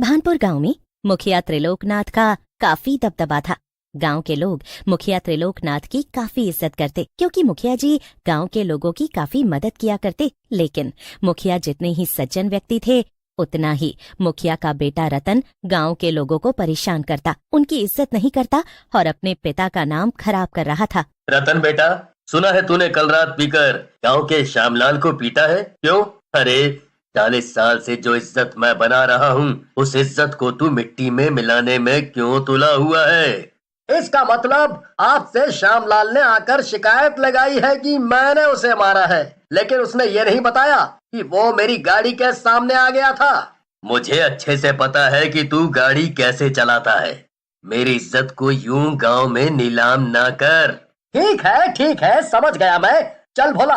भानपुर गांव में मुखिया त्रिलोकनाथ का काफी दबदबा था। गांव के लोग मुखिया त्रिलोकनाथ की काफी इज्जत करते क्योंकि मुखिया जी गांव के लोगों की काफी मदद किया करते। लेकिन मुखिया जितने ही सज्जन व्यक्ति थे, उतना ही मुखिया का बेटा रतन गांव के लोगों को परेशान करता, उनकी इज्जत नहीं करता और अपने पिता का नाम खराब कर रहा था। रतन बेटा, सुना है तूने कल रात पीकर गांव के श्यामलाल को पीटा है? क्यों? अरे 40 साल से जो इज्जत मैं बना रहा हूँ, उस इज्जत को तू मिट्टी में मिलाने में क्यों तुला हुआ है? इसका मतलब आपसे श्यामलाल ने आकर शिकायत लगाई है कि मैंने उसे मारा है, लेकिन उसने ये नहीं बताया कि वो मेरी गाड़ी के सामने आ गया था। मुझे अच्छे से पता है कि तू गाड़ी कैसे चलाता है। मेरी इज्जत को यूं गांव में नीलाम ना कर। ठीक है, समझ गया मैं। चल भोला,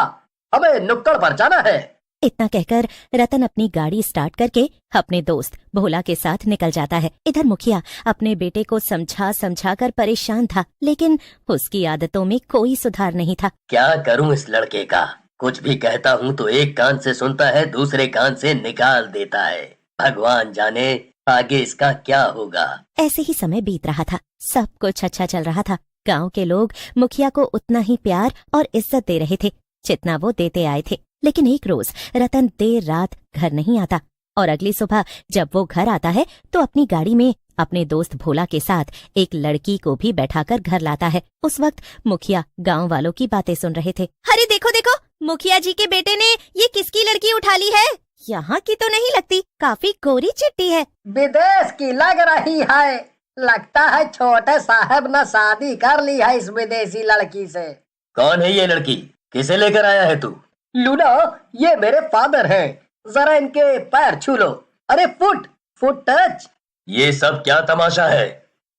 हमें नुक्कड़ पर जाना है। इतना कहकर रतन अपनी गाड़ी स्टार्ट करके अपने दोस्त भोला के साथ निकल जाता है। इधर मुखिया अपने बेटे को समझा कर परेशान था, लेकिन उसकी आदतों में कोई सुधार नहीं था। क्या करूं इस लड़के का? कुछ भी कहता हूं तो एक कान से सुनता है, दूसरे कान से निकाल देता है। भगवान जाने आगे इसका क्या होगा। ऐसे ही समय बीत रहा था, सब कुछ अच्छा चल रहा था। गांव के लोग मुखिया को उतना ही प्यार और इज्जत दे रहे थे जितना वो देते आए थे। लेकिन एक रोज रतन देर रात घर नहीं आता और अगली सुबह जब वो घर आता है तो अपनी गाड़ी में अपने दोस्त भोला के साथ एक लड़की को भी बैठाकर घर लाता है। उस वक्त मुखिया गांव वालों की बातें सुन रहे थे। अरे देखो देखो, मुखिया जी के बेटे ने ये किसकी लड़की उठा ली है? यहाँ की तो नहीं लगती, काफी गोरी चिट्टी है। विदेश की लग रही है। लगता है छोटे साहब ने शादी कर ली है इस विदेशी लड़की से। कौन है ये लड़की? किसे लेकर आया है तू? लूना, ये मेरे फादर हैं। जरा इनके पैर छू लो। अरे फुट टच। ये सब क्या तमाशा है?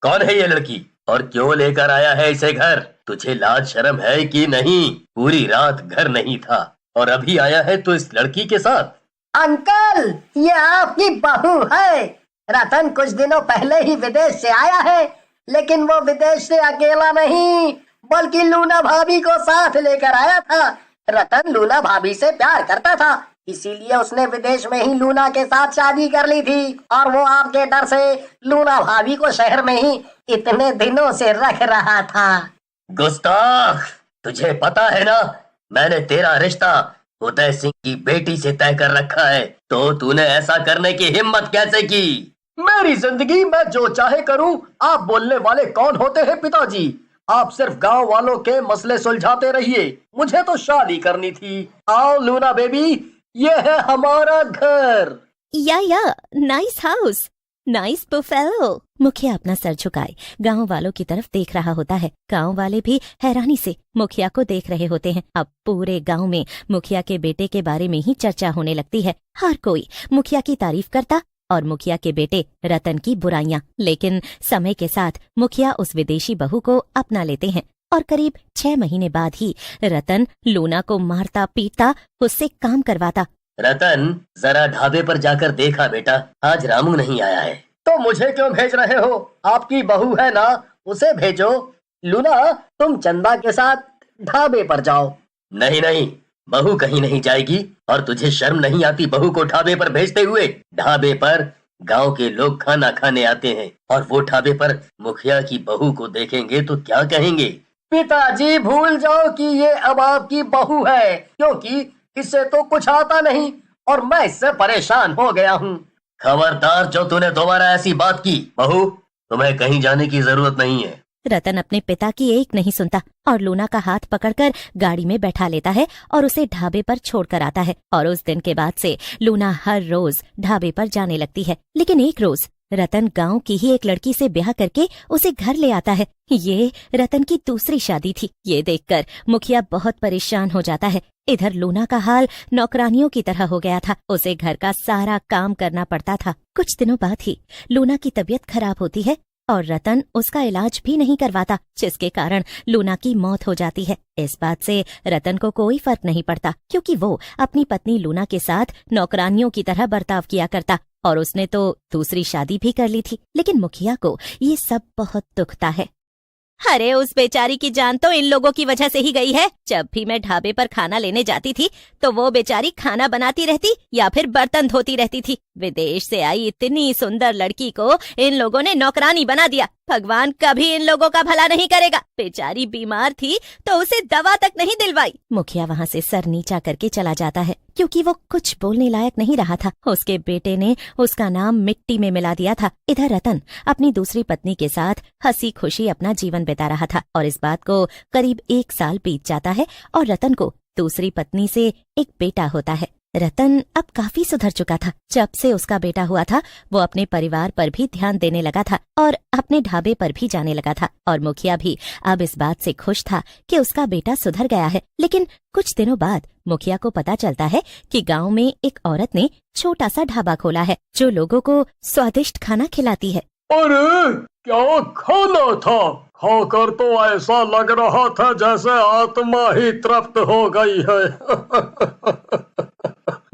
कौन है ये लड़की और क्यों लेकर आया है इसे घर? तुझे लाज शर्म है कि नहीं? पूरी रात घर नहीं था और अभी आया है तो इस लड़की के साथ। अंकल, ये आपकी बहू है। रतन कुछ दिनों पहले ही विदेश से आया है, लेकिन वो विदेश से अकेला नहीं बल्कि लूना भाभी को साथ लेकर आया था। रतन लूना भाभी से प्यार करता था, इसीलिए उसने विदेश में ही लूना के साथ शादी कर ली थी और वो आपके डर से लूना भाभी को शहर में ही इतने दिनों से रख रहा था। गुस्ताख, तुझे पता है ना मैंने तेरा रिश्ता उदय सिंह की बेटी से तय कर रखा है, तो तूने ऐसा करने की हिम्मत कैसे की? मेरी जिंदगी मैं जो चाहे करूं। आप बोलने वाले कौन होते हैं पिताजी? आप सिर्फ गांव वालों के मसले सुलझाते रहिए। मुझे तो शादी करनी थी। आओ लूना बेबी, ये है हमारा घर। या नाइस हाउस, नाइस बुफेलो। मुखिया अपना सर झुकाए गांव वालों की तरफ देख रहा होता है। गांव वाले भी हैरानी से मुखिया को देख रहे होते हैं। अब पूरे गांव में मुखिया के बेटे के बारे में ही चर्चा होने लगती है। हर कोई मुखिया की तारीफ करता और मुखिया के बेटे रतन की बुराइयां। लेकिन समय के साथ मुखिया उस विदेशी बहू को अपना लेते हैं और करीब 6 महीने बाद ही रतन लूना को मारता पीटता उससे काम करवाता। रतन, जरा ढाबे पर जाकर देखा बेटा, आज रामू नहीं आया है। तो मुझे क्यों भेज रहे हो? आपकी बहू है ना, उसे भेजो। लूना, तुम चंदा के साथ ढाबे पर जाओ। नहीं, बहू कहीं नहीं जाएगी। और तुझे शर्म नहीं आती बहू को ढाबे पर भेजते हुए? ढाबे पर गांव के लोग खाना खाने आते हैं और वो ढाबे पर मुखिया की बहू को देखेंगे तो क्या कहेंगे? पिताजी, भूल जाओ कि ये अब आपकी बहू है, क्योंकि इससे तो कुछ आता नहीं और मैं इससे परेशान हो गया हूँ। खबरदार जो तूने दोबारा ऐसी बात की। बहू, तुम्हें कहीं जाने की जरूरत नहीं है। रतन अपने पिता की एक नहीं सुनता और लूना का हाथ पकड़कर गाड़ी में बैठा लेता है और उसे ढाबे पर छोड़कर आता है। और उस दिन के बाद से लूना हर रोज ढाबे पर जाने लगती है। लेकिन एक रोज रतन गांव की ही एक लड़की से ब्याह करके उसे घर ले आता है। ये रतन की दूसरी शादी थी। ये देखकर मुखिया बहुत परेशान हो जाता है। इधर लूना का हाल नौकरानियों की तरह हो गया था, उसे घर का सारा काम करना पड़ता था। कुछ दिनों बाद ही लूना की तबीयत खराब होती है और रतन उसका इलाज भी नहीं करवाता, जिसके कारण लूना की मौत हो जाती है। इस बात से रतन को कोई फर्क नहीं पड़ता, क्योंकि वो अपनी पत्नी लूना के साथ नौकरानियों की तरह बर्ताव किया करता और उसने तो दूसरी शादी भी कर ली थी। लेकिन मुखिया को ये सब बहुत दुखता है। अरे उस बेचारी की जान तो इन लोगों की वजह से ही गई है। जब भी मैं ढाबे पर खाना लेने जाती थी तो वो बेचारी खाना बनाती रहती या फिर बर्तन धोती रहती थी। विदेश से आई इतनी सुंदर लड़की को इन लोगों ने नौकरानी बना दिया। भगवान कभी इन लोगों का भला नहीं करेगा। बेचारी बीमार थी तो उसे दवा तक नहीं दिलवाई। मुखिया वहाँ से सर नीचा करके चला जाता है क्योंकि वो कुछ बोलने लायक नहीं रहा था। उसके बेटे ने उसका नाम मिट्टी में मिला दिया था। इधर रतन अपनी दूसरी पत्नी के साथ हंसी खुशी अपना जीवन बिता रहा था और इस बात को करीब 1 साल बीत जाता है और रतन को दूसरी पत्नी से एक बेटा होता है। रतन अब काफी सुधर चुका था। जब से उसका बेटा हुआ था वो अपने परिवार पर भी ध्यान देने लगा था और अपने ढाबे पर भी जाने लगा था और मुखिया भी अब इस बात से खुश था कि उसका बेटा सुधर गया है। लेकिन कुछ दिनों बाद मुखिया को पता चलता है कि गांव में एक औरत ने छोटा सा ढाबा खोला है जो लोगों को स्वादिष्ट खाना खिलाती है। अरे क्या खाना था, खाकर तो ऐसा लग रहा था जैसे आत्मा ही तृप्त हो गई है।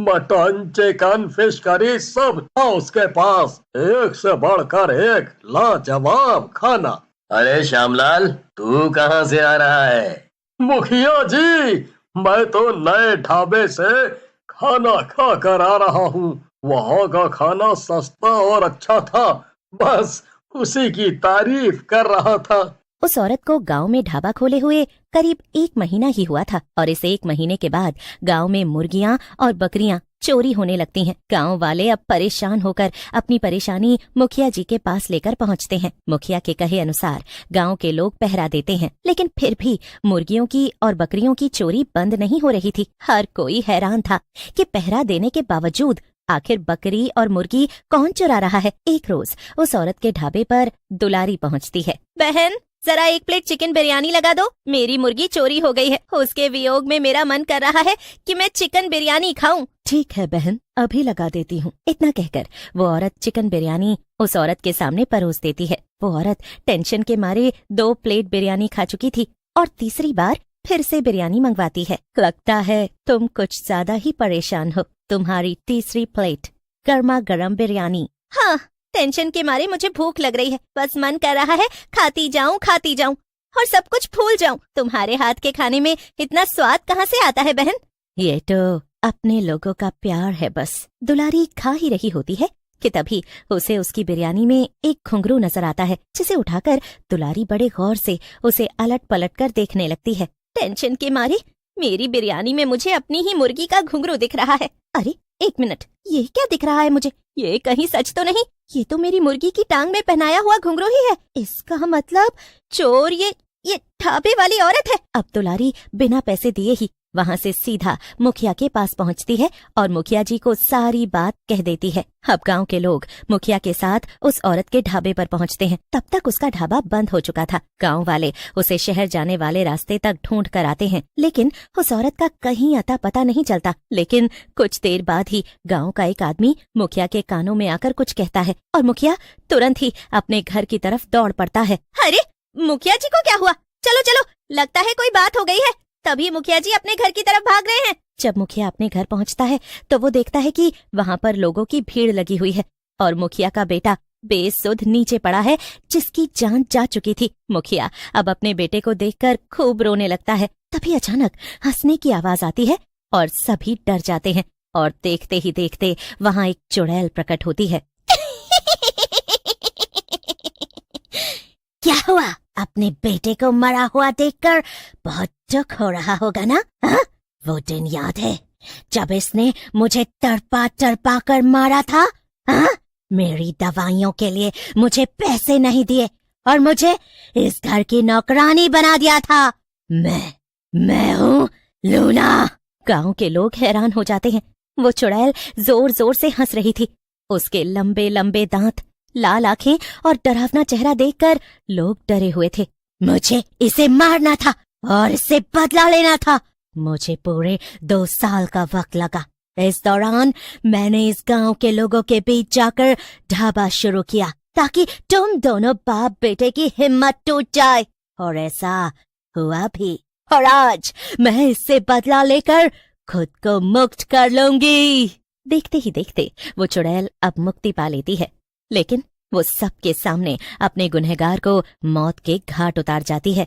मटन, चिकन, फिश करी सब था उसके पास, एक से बढ़कर एक लाजवाब खाना। अरे श्यामलाल, तू कहाँ से आ रहा है? मुखिया जी, मैं तो नए ढाबे से खाना खा कर आ रहा हूँ। वहाँ का खाना सस्ता और अच्छा था, बस उसी की तारीफ कर रहा था। उस औरत को गांव में ढाबा खोले हुए करीब 1 महीना ही हुआ था और इस 1 महीने के बाद गांव में मुर्गियां और बकरियां चोरी होने लगती हैं। गांव वाले अब परेशान होकर अपनी परेशानी मुखिया जी के पास लेकर पहुंचते हैं। मुखिया के कहे अनुसार गांव के लोग पहरा देते हैं, लेकिन फिर भी मुर्गियों की और बकरियों की चोरी बंद नहीं हो रही थी। हर कोई हैरान था कि पहरा देने के बावजूद आखिर बकरी और मुर्गी कौन चुरा रहा है। एक रोज उस औरत के ढाबे पर दुलारी पहुंचती है। बहन, जरा 1 प्लेट चिकन बिरयानी लगा दो, मेरी मुर्गी चोरी हो गई है। उसके वियोग में मेरा मन कर रहा है कि मैं चिकन बिरयानी खाऊं। ठीक है बहन, अभी लगा देती हूँ। इतना कहकर वो औरत चिकन बिरयानी उस औरत के सामने परोस देती है। वो औरत टेंशन के मारे 2 प्लेट बिरयानी खा चुकी थी और तीसरी बार फिर से बिरयानी मंगवाती है। लगता है तुम कुछ ज्यादा ही परेशान हो। तुम्हारी तीसरी प्लेट गर्मा गर्म बिरयानी। हाँ, टेंशन के मारे मुझे भूख लग रही है, बस मन कर रहा है खाती जाऊं और सब कुछ भूल जाऊं। तुम्हारे हाथ के खाने में इतना स्वाद कहाँ से आता है बहन? ये तो अपने लोगों का प्यार है बस। दुलारी खा ही रही होती है कि तभी उसे उसकी बिरयानी में एक घुंघरू नजर आता है, जिसे उठाकर दुलारी बड़े गौर से उसे अलट पलट कर देखने लगती है। टेंशन के मारे मेरी बिरयानी में मुझे अपनी ही मुर्गी का घुंघरू दिख रहा है। अरे 1 मिनट, ये क्या दिख रहा है मुझे? ये कहीं सच तो नहीं? ये तो मेरी मुर्गी की टांग में पहनाया हुआ घुंघरू ही है। इसका मतलब चोर ये ढाबे वाली औरत है। अब दुलारी बिना पैसे दिए ही वहाँ से सीधा मुखिया के पास पहुँचती है और मुखिया जी को सारी बात कह देती है। अब गांव के लोग मुखिया के साथ उस औरत के ढाबे पर पहुँचते हैं। तब तक उसका ढाबा बंद हो चुका था। गांव वाले उसे शहर जाने वाले रास्ते तक ढूंढ कर आते हैं, लेकिन उस औरत का कहीं अता पता नहीं चलता। लेकिन कुछ देर बाद ही गांव का एक आदमी मुखिया के कानों में आकर कुछ कहता है और मुखिया तुरंत ही अपने घर की तरफ दौड़ पड़ता है। अरे मुखिया जी को क्या हुआ? चलो चलो, लगता है कोई बात हो गई है। तभी मुखिया जी अपने घर की तरफ भाग रहे हैं। जब मुखिया अपने घर पहुंचता है तो वो देखता है कि वहाँ पर लोगों की भीड़ लगी हुई है और मुखिया का बेटा बेसुध नीचे पड़ा है, जिसकी जान जा चुकी थी। मुखिया अब अपने बेटे को देखकर खूब रोने लगता है। तभी अचानक हंसने की आवाज आती है और सभी डर जाते हैं और देखते ही देखते वहाँ एक चुड़ैल प्रकट होती है। क्या हुआ? अपने बेटे को मरा हुआ देखकर बहुत दुख हो रहा होगा ना? हा? वो दिन याद है जब इसने मुझे तड़पा कर मारा था? हा? मेरी दवाइयों के लिए मुझे पैसे नहीं दिए और मुझे इस घर की नौकरानी बना दिया था। मैं हूँ लूना। गांव के लोग हैरान हो जाते हैं। वो चुड़ैल जोर जोर से हंस रही थी। उसके लंबे लंबे दांत, लाल आंखें और डरावना चेहरा देखकर लोग डरे हुए थे। मुझे इसे मारना था और इससे बदला लेना था। मुझे पूरे 2 साल का वक्त लगा। इस दौरान मैंने इस गांव के लोगों के बीच जाकर ढाबा शुरू किया ताकि तुम दोनों बाप बेटे की हिम्मत टूट जाए, और ऐसा हुआ भी। और आज मैं इससे बदला लेकर खुद को मुक्त कर लूंगी। देखते ही देखते वो चुड़ैल अब मुक्ति पा लेती है, लेकिन वो सबके सामने अपने गुनहगार को मौत के घाट उतार जाती है।